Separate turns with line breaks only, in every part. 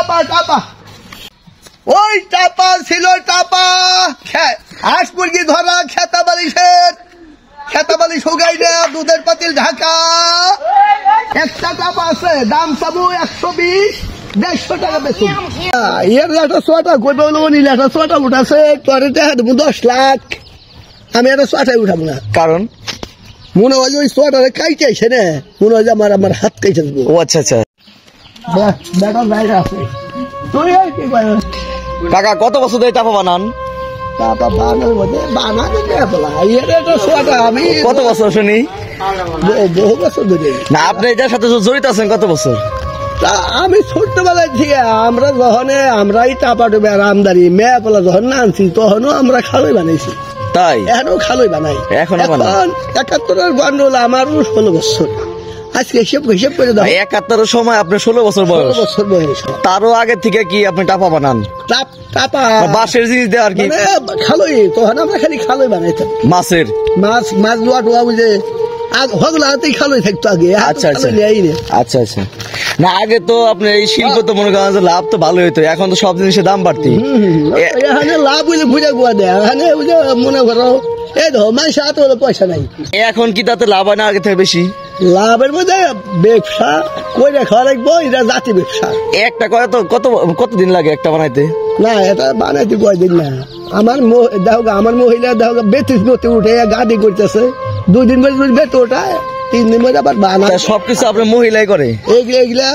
টাপা টাপা ওই টাপা ছিল টাপা হাঁস মুরগি ধরা খেতা বালিশ হুগাই দেয়া দুধের পাতিল ঢাকা একটা টাপা আছে দাম চাবো 120-150 টাকা বেশি এর একটা সোয়াটা করবে নিলে একটা সোয়াটা উঠাছে তোর 10 লাখ আমি একটা সোয়াটাই উঠাবো না
কারণ
মনে হয় ওই সোয়াটারে কাইটাইছে না মনে হয় আমার হাত কাইছে
ও আচ্ছা আচ্ছা
বেটার জায়গা আছে তুই আর কি করিস
কাকা কত বছর ধরে টাপা বানান
টাপা বানানোর মধ্যে বানাতে এর একটা সোয়াটা আমি
কত বছর শুনি
বহু বছর ধরে
না আপনি এটার সাথে জড়িত আছেন কত বছর
আমি ছোট্টবেলায় থেকে আমরা যখন আমরাই টাপা টুপে আমদারি মেয়ে পোলা যখন না আনছি তখনও আমরা খালই বানাইছি
তাই
এখনো খালই বানাই
এখন
71 গন্ডল আমার 16 বছর আজকে হিসেব করে দাও
71 সময় আপনার 16 বছর বয়স তারও আগে থেকে কি আপনি টাপা বানান
টাপা
বাঁশের জিনিস দেওয়া আর কি
খালই তখন আমরা খালি খালই বানাইতাম
মাছের
মাছ লোয়া টোয়া বুঝে হগলাতেই খালই থাকতো আগে
আচ্ছা আচ্ছা না আগে তো আপনার এই শিল্প তো মনে করেন লাভ তো ভালো হইতো এখন তো সব জিনিসের দাম বাড়তি
এখানে লাভ হইলে বুঝে গুয়া দেয় এখানে বুঝে মনে করো এই ধর মানুষ হাতে হলো পয়সা নাই
এখন কি তাতে লাভ হয় না আগে থেকে বেশি
লাভের মধ্যে ব্যবসা করে খাওয়া লাগবো এটা জাতি ব্যবসা
একটা করে তো কতদিন লাগে একটা বানাইতে
না এটা বানাইতে কয়দিন না আমার মহিলা দেখো বেতিস মতে উঠে গাদি করতেছে 2 দিন পরে বেত ওঠায় 3 দিন পরে আবার বানায়
সবকিছু আপনার মহিলাই করে
এগুলা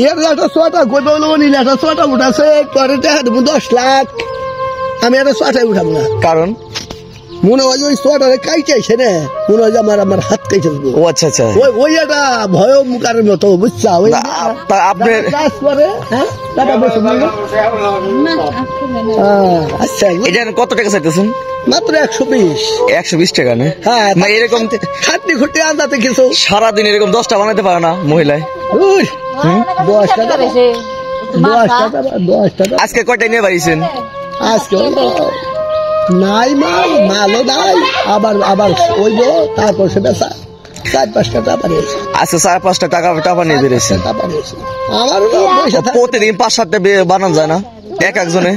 এর একটা সোয়াটা করবে নিলে একটা সোয়াটা উঠাছে তোর 10 লাখ আমি একটা সোয়াটাই উঠাবো না
কারণ
মনে হয় ওই সোয়াটারে কাইটাইছে না মনে হয় আমার হাত কাইছে
ও আচ্ছা আচ্ছা
ওই একটা ভয় মুখারের মতো বুঝছা ওই
আপনার
কাজ করে হ্যাঁ টাকা বেশি আচ্ছা
এটা কত টাকা চাইতেছেন
মাত্র 120
টাকা না
হ্যাঁ
এরকম
খাটনি খুঁটি আনতে কিছু
সারাদিন এরকম 10টা বানাতে পারে না মহিলায়
10 টাকা
আজকে কয়টা নিয়ে বাড়িয়েছেন
আজকে নাই মালও নাই আবার ওই তারপর সে বেচা 4-5টা টাকা নিয়েছে
আজকে 4-5টা টাকা নিয়ে বেরিয়েছেন
আমার
প্রতিদিন 5-7টা বানানো যায় না একজনে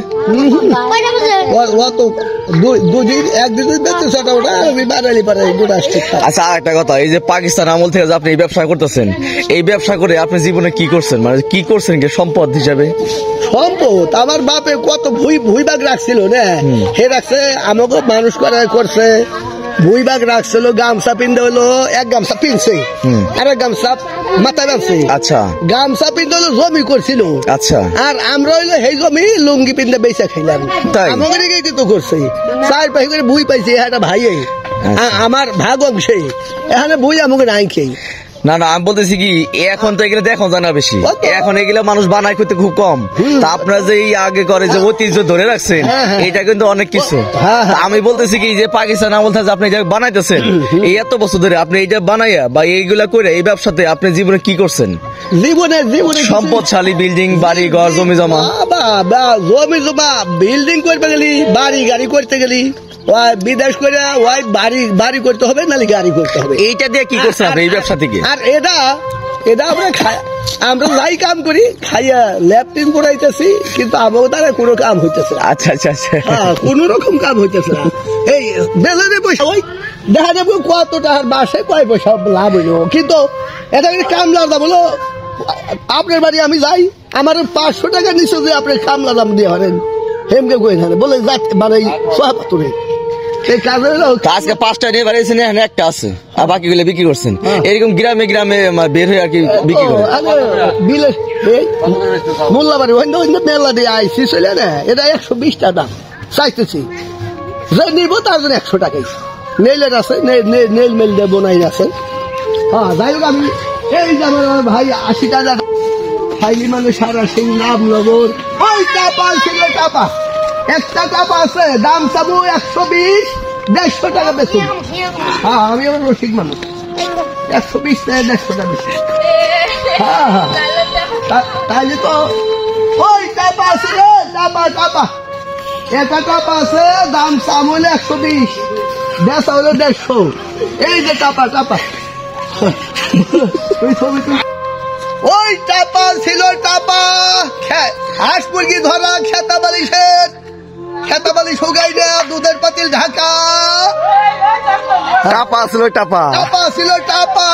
আচ্ছা আর একটা কথা এই যে পাকিস্তান আমল থেকে আপনি এই ব্যবসা করতেছেন এই ব্যবসা করে আপনি জীবনে কি করছেন মানে কি করছেন সম্পদ হিসাবে
সম্পদ আমার বাপে কত ভুই বাগ রাখছিল না হে রাখছে আমাকে মানুষ করছে ভুই বাগ রাখছিল গামছা পিনতে হলো এক গামছা পিনছে আর এক গামছা মাথায় বাঁধছে
আচ্ছা
গামছা পিনতে হলো জমি করছিল
আচ্ছা
আর আমরা হইলো সেই জমি লুঙ্গি পিনতে বেচা খাইলাম আমাকে কিন্তু করছে 4-5 করে ভুই পাইছে একটা ভাই আমার ভাগ অংশে এখানে ভুই আমাকে নাই খেয়ে
না আমি বলতেছি কি এখন তো এগুলো দেখো জানা বেশি এখন এগুলো মানুষ বানাই করতে খুব কম তা আপনারা যে আগে করে যে ঐতিহ্য ধরে রাখছেন এটা কিন্তু অনেক কিছু আমি বলতেছি কি যে পাকিস্তান আমল থেকে আপনি এটা বানাইতেছেন এই এত বছর ধরে আপনি এইটা বানাইয়া বা এইগুলা করে এই ব্যবসাতে আপনি জীবনে কি করছেন
জীবনে
সম্পদশালী বিল্ডিং বাড়ি ঘর জমি জমা
বিল্ডিং করতে গেলি বাড়ি গাড়ি করতে গেলি বিদেশ করে ওই বাড়ি করতে হবে নাহলে গাড়ি করতে হবে
এইটা দিয়ে কি করছেন আপনি এই ব্যবসা থেকে
আর এটা আমরা যাই কাম করি খাইয়া ল্যাপটিন করাইতেছি কিন্তু আমার দ্বারা কোনো কাম হইতেছে
আচ্ছা
কোন রকম কাম হইতেছে না এই বেলারে পয়সা ওই দেখা যাবো কত টাকার বাসে কয় পয়সা লাভ হইল কিন্তু এটা কামলার দাম হলো আপনার বাড়ি আমি যাই আমার 500 টাকা নিচে যে আপনার কামলার দাম দিয়ে হরেন হেমকে কই থাকে বলে মানে সোহাপাতুরে এই কাজ হলো
আজকে 5টা নিয়ে বাড়িয়েছেন এখানে একটা আছে আর বাকিগুলো বিক্রি করছেন এরকম গ্রামে বের হয়ে আর কি বিক্রি করে
বিলে মোল্লাবাড়ি মেলা দিয়ে আইসি চলে না এটা 120 টাকা চাইতেছি যে নিব তার জন্য 100 টাকাই নেইলের আছে নেইল মেল দিয়ে বোনাই আছে হ্যাঁ যাই হোক আমি এই যে আমার ভাই 80 টাকা খাইলি মানে সারা সিং নাম নগর ওই টাপা ছিল টাপা একটা টাপা আছে দাম চাবো 120-150 টাকা বেশি হ্যাঁ আমি আমার রসিক মানুষ 120 টাকা 150 টাকা বেশি তাহলে তো ওই টাপা আছে রে টাপা এটা টাপা আছে দাম চাবো 120 বেচা হলো 150 এই যে টাপা তুই ছবি তুই ওই টাপা ছিল টাপা, হাঁস মুরগি ধরা, খেতা বালিশ হোগাই না, দুধের পাতিল ঢাকা।
টাপা ছিল টাপা।
টাপা ছিল টাপা।